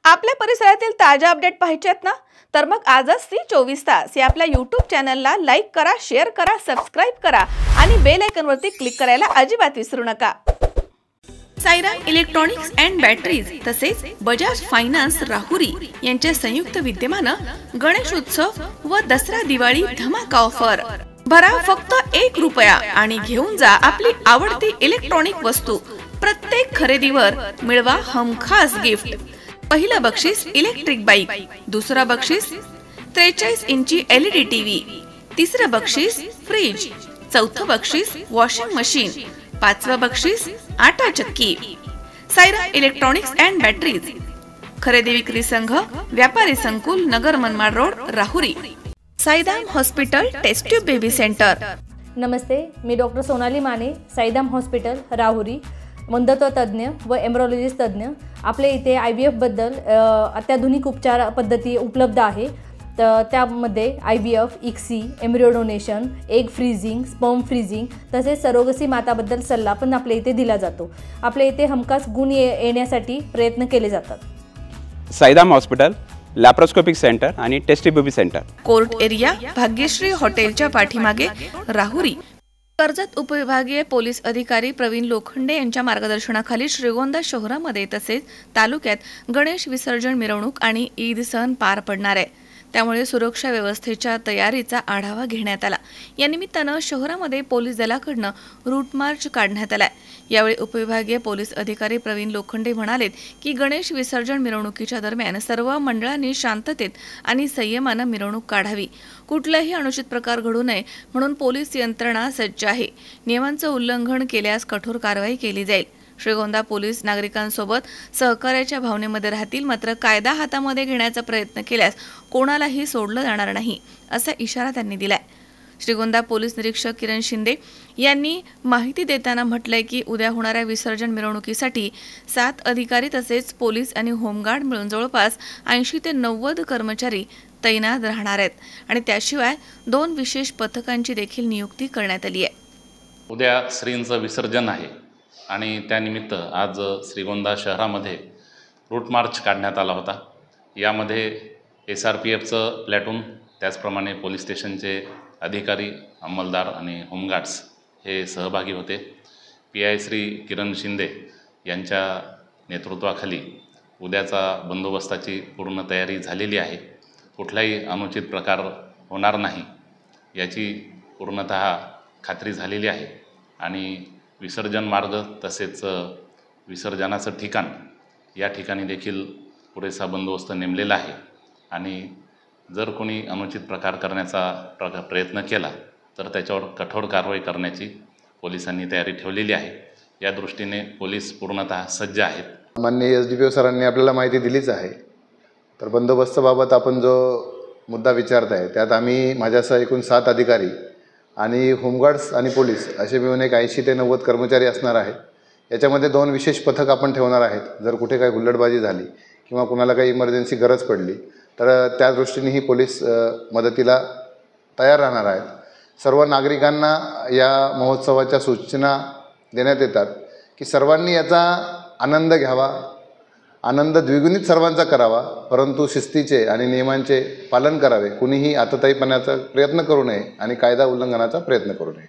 आपल्या परिसरातील ताजा अपडेट पाहिजेत ना, तर मग आजच सी 24 तास या आपल्या YouTube चॅनलला लाईक करा, शेअर करा, सबस्क्राइब करा आणि बेल आयकॉनवरती क्लिक करायला अजिबात विसरू नका। साईराम इलेक्ट्रॉनिक्स अँड बॅटरीज तसेच बजाज फायनान्स राहुरी यांच्या संयुक्त विद्यमानं गणेश उत्सव व दसरा दिवाळी धमाका ऑफर। भरा फक्त 1 रुपया आणि घेऊन जा आपली आवडती इलेक्ट्रॉनिक वस्तू। प्रत्येक खरेदीवर मिळवा हमखास गिफ्ट। पहिलं बक्षीस इलेक्ट्रिक बाईक, दुसरं बक्षीस 43 इंची LED टीव्ही, तिसरं बक्षीस फ्रीज, चौथं बक्षीस वॉशिंग मशीन, पाचवं बक्षीस आटा चक्की। साईराम इलेक्ट्रॉनिक्स अँड बॅटरीज, खरेदी विक्री संघ, व्यापारी संकुल, Nagar Manmad road, Rahuri. Sairam hospital test tube baby centre. नमस्ते, मी डॉक्टर सोनाली माने, साईराम हॉस्पिटल राहुरी, मंदत्व तज्ञ व एम्ब्रॉलॉजिस्ट तज्ञ। आपल्या इथे IVF बद्दल अत्याधुनिक उपचार पद्धती उपलब्ध आहे। तर त्यामध्ये IVF, ICSI, embryo donation, egg freezing, sperm freezing तसेच सरोगसी माताबद्दल सल्ला पण आपल्या इथे दिला जातो। आपल्या इथे हमखास गुण येण्यासाठी प्रयत्न केले जातात। साईराम हॉस्पिटल लॅप्रोस्कोपिक सेंटर आणि test baby center, court area, Bhagyashree हॉटेलच्या पाठीमागे, राहुरी। कर्जत उपविभागीय पोलीस अधिकारी प्रवीण लोखंडे यांच्या मार्गदर्शनाखाली श्रीगोंदा शहरामध्ये तसेच तालुक्यात गणेश विसर्जन मिरवणूक आणि ईद सण पार पडणार आहे। त्यामुळे सुरक्षा व्यवस्थेच्या तयारीचा आढावा घेण्यात आला। या निमित्तानं शहरामध्ये पोलीस दलाकडून रूट मार्च काढण्यात आलाय। यावेळी उपविभागीय पोलीस अधिकारी प्रवीण लोखंडे म्हणाले की गणेश विसर्जन मिरवणुकीच्या दरम्यान सर्व मंडळांनी शांततेत आणि संयमानं मिरवणूक काढावी। कुठलाही अनुचित प्रकार घडू नये म्हणून पोलीस यंत्रणा सज्ज आहे। नियमांचं उल्लंघन केल्यास कठोर कारवाई केली जाईल। श्रीगोंदा पोलीस नागरिकांसोबत सहकार्याच्या भावनेमध्ये राहतील, मात्र कायदा हातामध्ये घेण्याचा प्रयत्न केल्यास कोणालाही सोडलं जाणार नाही असा इशारा त्यांनी दिलाय। श्रीगोंदा पोलीस निरीक्षक किरण शिंदे यांनी माहिती देताना म्हटलंय की उद्या होणाऱ्या विसर्जन मिरवणुकीसाठी 7 अधिकारी तसेच पोलीस आणि होमगार्ड मिळून जवळपास 80 ते 90 कर्मचारी तैनात राहणार आहेत आणि त्याशिवाय 2 विशेष पथकांची देखील नियुक्ती करण्यात आली आहे। उद्या श्रींचं विसर्जन आहे आणि त्यानिमित्त आज श्रीगोंदा शहरामध्ये रूट मार्च काढण्यात आला होता। यामध्ये SRPFचं प्लॅटून, त्याचप्रमाणे पोलीस स्टेशनचे अधिकारी, अंमलदार आणि होमगार्ड्स हे सहभागी होते। PI श्री किरण शिंदे यांच्या नेतृत्वाखाली उद्याचा बंदोबस्ताची पूर्ण तयारी झालेली आहे। कुठलाही अनुचित प्रकार होणार नाही याची पूर्णतः खात्री झालेली आहे आणि विसर्जन मार्ग तसेच विसर्जनाचं ठिकाण या ठिकाणी देखील पुरेसा बंदोबस्त नेमलेला आहे आणि जर कोणी अनुचित प्रकार करण्याचा प्रयत्न केला तर त्याच्यावर कठोर कारवाई करण्याची पोलिसांनी तयारी ठेवलेली आहे। या दृष्टीने पोलीस पूर्णतः सज्ज आहेत। माननीय SDPO सरांनी आपल्याला माहिती दिलीच आहे। तर बंदोबस्ताबाबत आपण जो मुद्दा विचारताय त्यात आम्ही माझ्यासह एकूण 7 अधिकारी आणि होमगार्ड्स आणि पोलीस असे मिळून एक 80 ते 90 कर्मचारी असणार आहेत। याच्यामध्ये 2 विशेष पथक आपण ठेवणार आहेत। जर कुठे काही हुल्लडबाजी झाली किंवा कुणाला काही इमर्जन्सी गरज पडली तर त्या दृष्टीनेही पोलीस मदतीला तयार राहणार आहेत। सर्व नागरिकांना या महोत्सवाच्या सूचना देण्यात येतात की सर्वांनी याचा आनंद घ्यावा, आनंद द्विगुणित सर्वांचा करावा, परंतु शिस्तीचे आणि नियमांचे पालन करावे। कुणीही आतताईपणाचा प्रयत्न करू नये आणि कायदा उल्लंघनाचा प्रयत्न करू नये।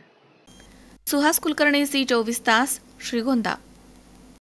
सुहास कुलकर्णी, सी 24 तास, श्रीगोंदा।